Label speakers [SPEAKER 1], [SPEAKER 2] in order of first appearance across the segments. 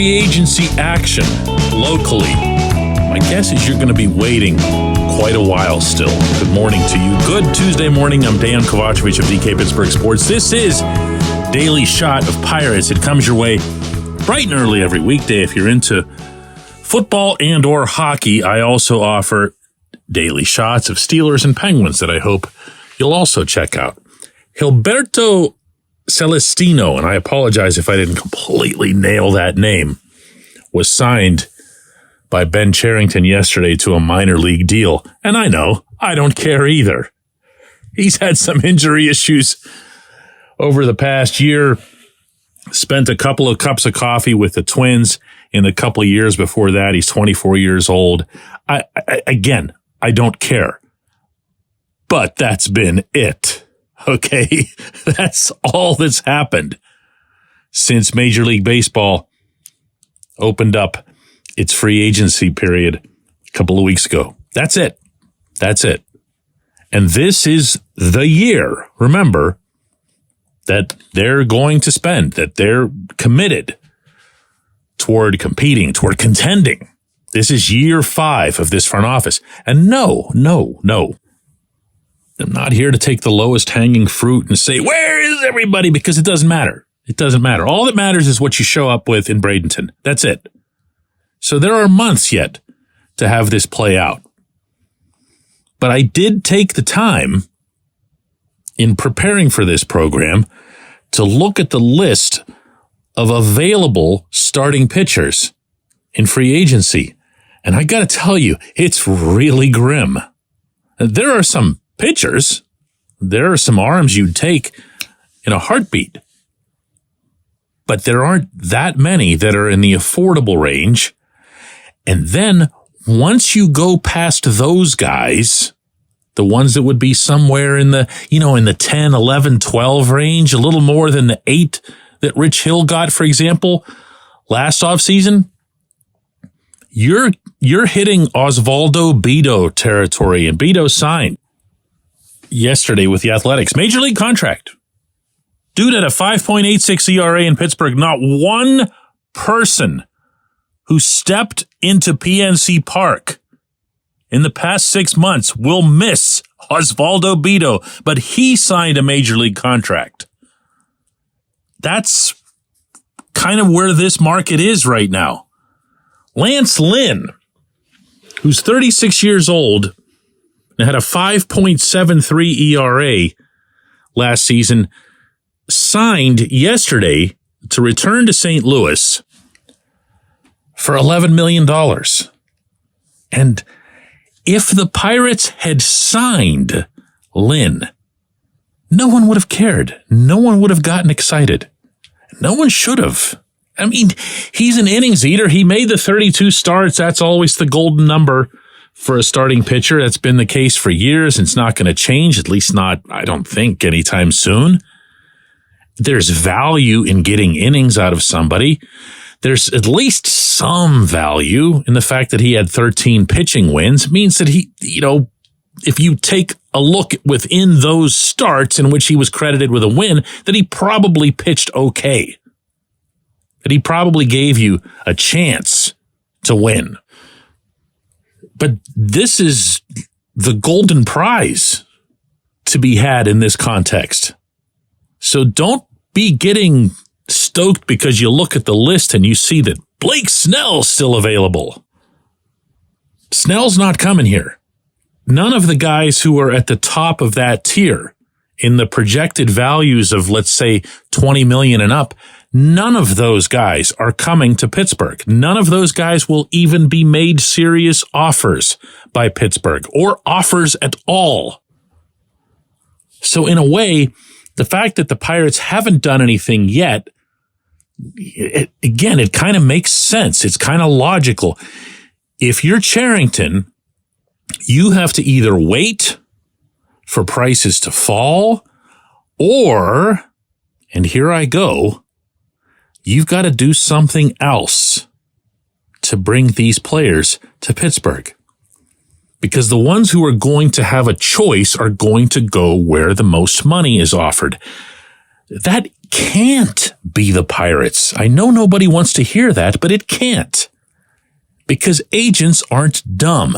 [SPEAKER 1] free agency action locally. My guess is you're going to be waiting quite a while still. Good morning to you. Good Tuesday morning. I'm Dejan Kovacevic of DK Pittsburgh Sports. This is Daily Shot of Pirates. It comes your way bright and early every weekday. If you're into football and or hockey, I also offer daily shots of Steelers and Penguins that I hope you'll also check out. Gilberto Celestino, and I apologize if I didn't completely nail that name, was signed by Ben Cherington yesterday to a minor league deal. And I know, I don't care either. He's had some injury issues over the past year, spent a couple of cups of coffee with the Twins in a couple of years before that. He's 24 years old. I don't care. But that's been it. Okay? That's all that's happened since Major League Baseball opened up its free agency period a couple of weeks ago. That's it. That's it. And this is the year, remember, that they're going to spend, that they're committed toward competing, toward contending. This is year 5 of this front office. And no. I'm not here to take the lowest hanging fruit and say, where is everybody? Because it doesn't matter. It doesn't matter. All that matters is what you show up with in Bradenton. That's it. So there are months yet to have this play out. But I did take the time in preparing for this program to look at the list of available starting pitchers in free agency. And I got to tell you, it's really grim. There are some pitchers, there are some arms you'd take in a heartbeat, but there aren't that many that are in the affordable range. And then once you go past those guys, the ones that would be somewhere in the, in the 10, 11, 12 range, a little more than the 8 that Rich Hill got, for example, last offseason, you're hitting Osvaldo Bido territory, and Bido signed yesterday with the Athletics. Major league contract. Dude at a 5.86 ERA in Pittsburgh. Not one person who stepped into PNC Park in the past 6 months will miss Osvaldo Bido, but he signed a major league contract. That's kind of where this market is right now. Lance Lynn, who's 36 years old and had a 5.73 ERA last season, signed yesterday to return to St. Louis for $11 million. And if the Pirates had signed Lynn, no one would have cared. No one would have gotten excited. No one should have. I mean, he's an innings eater. He made the 32 starts. That's always the golden number for a starting pitcher. That's been the case for years. It's not going to change, at least not, I don't think, anytime soon. There's value in getting innings out of somebody. There's at least some value in the fact that he had 13 pitching wins. It means that he, if you take a look within those starts in which he was credited with a win, that he probably pitched okay. That he probably gave you a chance to win. But this is the golden prize to be had in this context. So don't be getting stoked because you look at the list and you see that Blake Snell's still available. Snell's not coming here. None of the guys who are at the top of that tier in the projected values of, let's say, 20 million and up, none of those guys are coming to Pittsburgh. None of those guys will even be made serious offers by Pittsburgh or offers at all. So in a way, the fact that the Pirates haven't done anything yet, it kind of makes sense. It's kind of logical. If you're Cherington, you have to either wait for prices to fall or, and here I go, you've got to do something else to bring these players to Pittsburgh. Because the ones who are going to have a choice are going to go where the most money is offered. That It can't be the Pirates. I know nobody wants to hear that, but it can't. Because agents aren't dumb.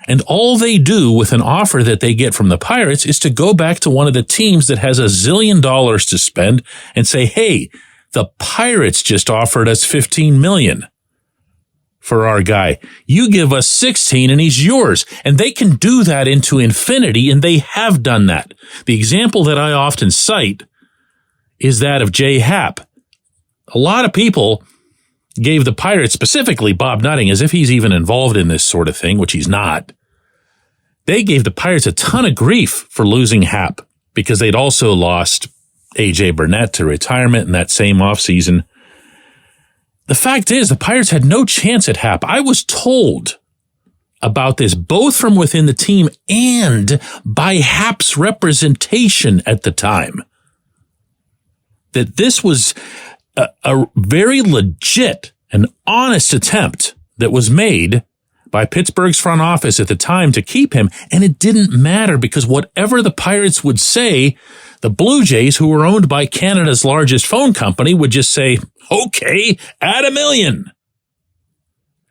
[SPEAKER 1] And all they do with an offer that they get from the Pirates is to go back to one of the teams that has $1 zillion to spend and say, hey, the Pirates just offered us $15 million for our guy. You give us 16 and he's yours. And they can do that into infinity, and they have done that. The example that I often cite is that of Jay Happ. A lot of people gave the Pirates, specifically Bob Nutting, as if he's even involved in this sort of thing, which he's not. They gave the Pirates a ton of grief for losing Happ because they'd also lost A.J. Burnett to retirement in that same offseason. The fact is, the Pirates had no chance at Happ. I was told about this both from within the team and by Happ's representation at the time, that this was a very legit and honest attempt that was made by Pittsburgh's front office at the time to keep him. And it didn't matter because whatever the Pirates would say, the Blue Jays, who were owned by Canada's largest phone company, would just say, okay, add $1 million.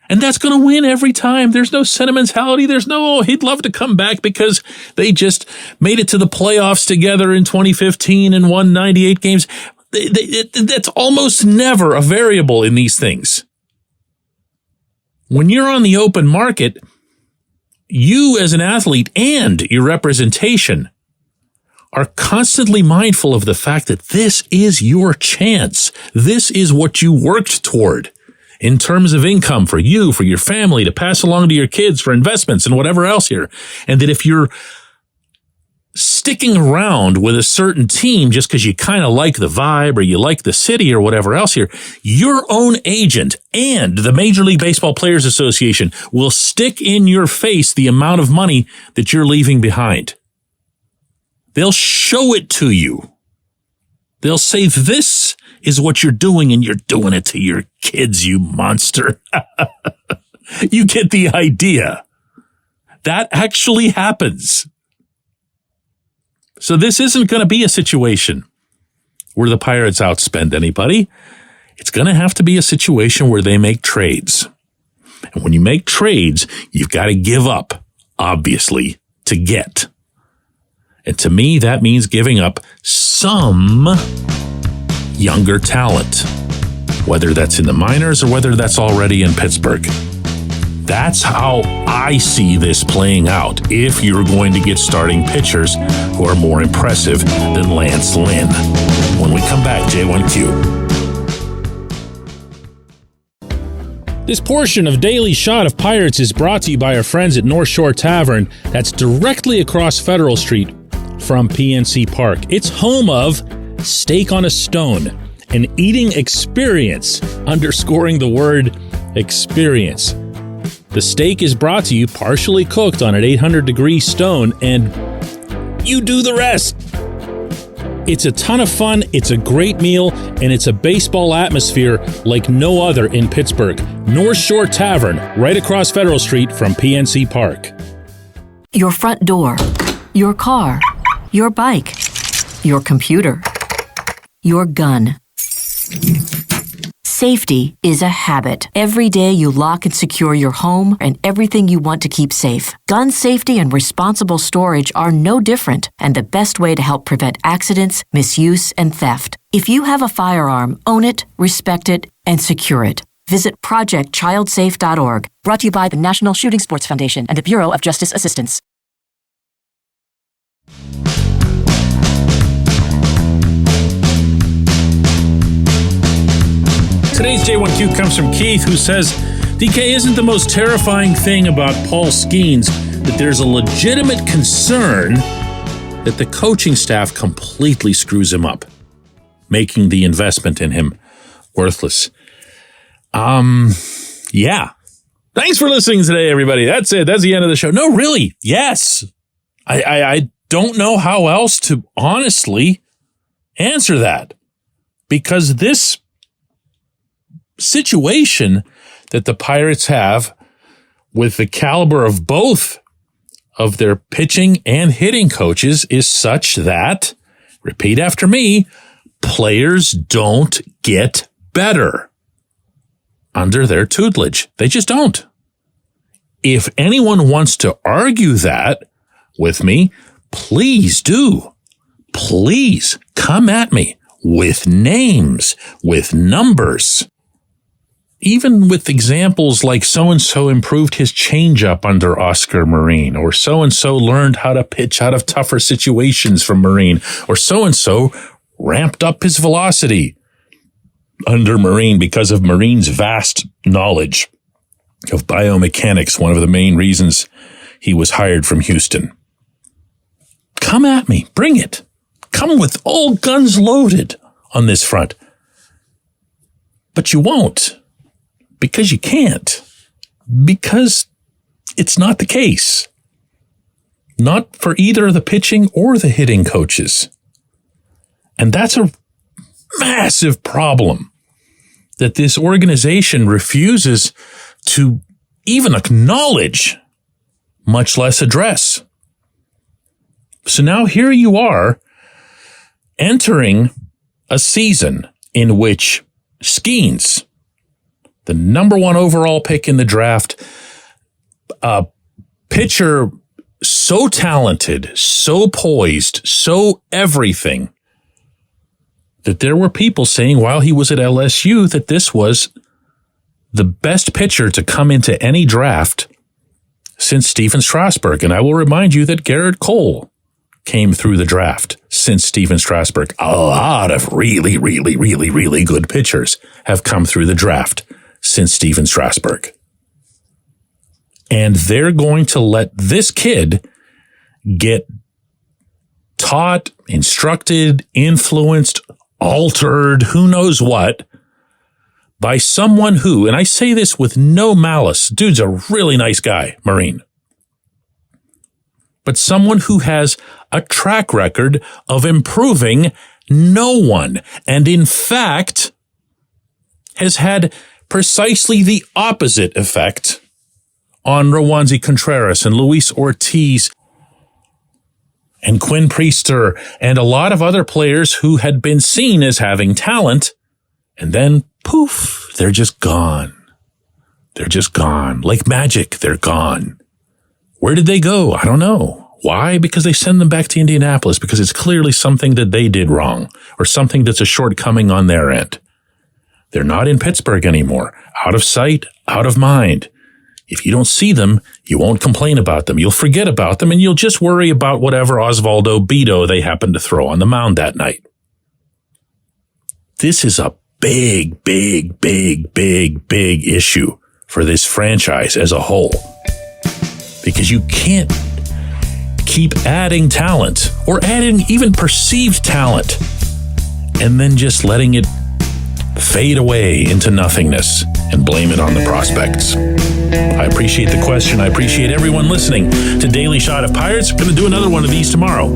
[SPEAKER 1] And that's going to win every time. There's no sentimentality. There's no, oh, he'd love to come back because they just made it to the playoffs together in 2015 and won 98 games. That's almost never a variable in these things. When you're on the open market, you as an athlete and your representation are constantly mindful of the fact that this is your chance. This is what you worked toward in terms of income for you, for your family, to pass along to your kids, for investments and whatever else here. And that if you're sticking around with a certain team just because you kind of like the vibe or you like the city or whatever else here, your own agent and the Major League Baseball Players Association will stick in your face the amount of money that you're leaving behind. They'll show it to you. They'll say, this is what you're doing, and you're doing it to your kids, you monster. You get the idea. That actually happens. So this isn't going to be a situation where the Pirates outspend anybody. It's going to have to be a situation where they make trades. And when you make trades, you've got to give up, obviously, to get. And to me, that means giving up some younger talent, whether that's in the minors or whether that's already in Pittsburgh. That's how I see this playing out if you're going to get starting pitchers who are more impressive than Lance Lynn. When we come back, J1Q. This portion of Daily Shot of Pirates is brought to you by our friends at North Shore Tavern. That's directly across Federal Street from PNC Park. It's home of Steak on a Stone, an eating experience, underscoring the word experience. The steak is brought to you partially cooked on an 800-degree stone, and you do the rest. It's a ton of fun, it's a great meal, and it's a baseball atmosphere like no other in Pittsburgh. North Shore Tavern, right across Federal Street from PNC Park.
[SPEAKER 2] Your front door, your car, your bike, your computer, your gun. Safety is a habit. Every day you lock and secure your home and everything you want to keep safe. Gun safety and responsible storage are no different, and the best way to help prevent accidents, misuse, and theft. If you have a firearm, own it, respect it, and secure it. Visit ProjectChildSafe.org. Brought to you by the National Shooting Sports Foundation and the Bureau of Justice Assistance.
[SPEAKER 1] Today's J1Q comes from Keith, who says, DK, isn't the most terrifying thing about Paul Skeens that there's a legitimate concern that the coaching staff completely screws him up, making the investment in him worthless? Yeah. Thanks for listening today, everybody. That's it. That's the end of the show. No, really. Yes. I don't know how else to honestly answer that, because this situation that the Pirates have with the caliber of both of their pitching and hitting coaches is such that, repeat after me, Players don't get better under their tutelage. They just don't. If anyone wants to argue that with me, please do. Please come at me with names, with numbers. Even with examples like so-and-so improved his changeup under Oscar Marin, or so-and-so learned how to pitch out of tougher situations from Marin, or so-and-so ramped up his velocity under Marin because of Marin's vast knowledge of biomechanics, one of the main reasons he was hired from Houston. Come at me. Bring it. Come with all guns loaded on this front. But you won't. Because you can't. Because it's not the case. Not for either the pitching or the hitting coaches. And that's a massive problem that this organization refuses to even acknowledge, much less address. So now here you are entering a season in which Skeens, the number one overall pick in the draft, a pitcher so talented, so poised, so everything, that there were people saying while he was at LSU that this was the best pitcher to come into any draft since Stephen Strasburg. And I will remind you that Garrett Cole came through the draft since Stephen Strasburg. A lot of really, really, really, really good pitchers have come through the draft since Stephen Strasburg. And they're going to let this kid get taught, instructed, influenced, altered, who knows what, by someone who, and I say this with no malice, dude's a really nice guy, Marin, but someone who has a track record of improving no one, and in fact has had precisely the opposite effect on Rowanzi Contreras and Luis Ortiz and Quinn Priester and a lot of other players who had been seen as having talent, and then poof, they're just gone. They're just gone. Like magic, they're gone. Where did they go? I don't know. Why? Because they send them back to Indianapolis, because it's clearly something that they did wrong or something that's a shortcoming on their end. They're not in Pittsburgh anymore. Out of sight, out of mind. If you don't see them, you won't complain about them. You'll forget about them, and you'll just worry about whatever Osvaldo Bido they happen to throw on the mound that night. This is a big, big, big, big, big issue for this franchise as a whole. Because you can't keep adding talent or adding even perceived talent and then just letting it fade away into nothingness and blame it on the prospects. I appreciate the question. I appreciate everyone listening to Daily Shot of Pirates. I'm going to do another one of these tomorrow.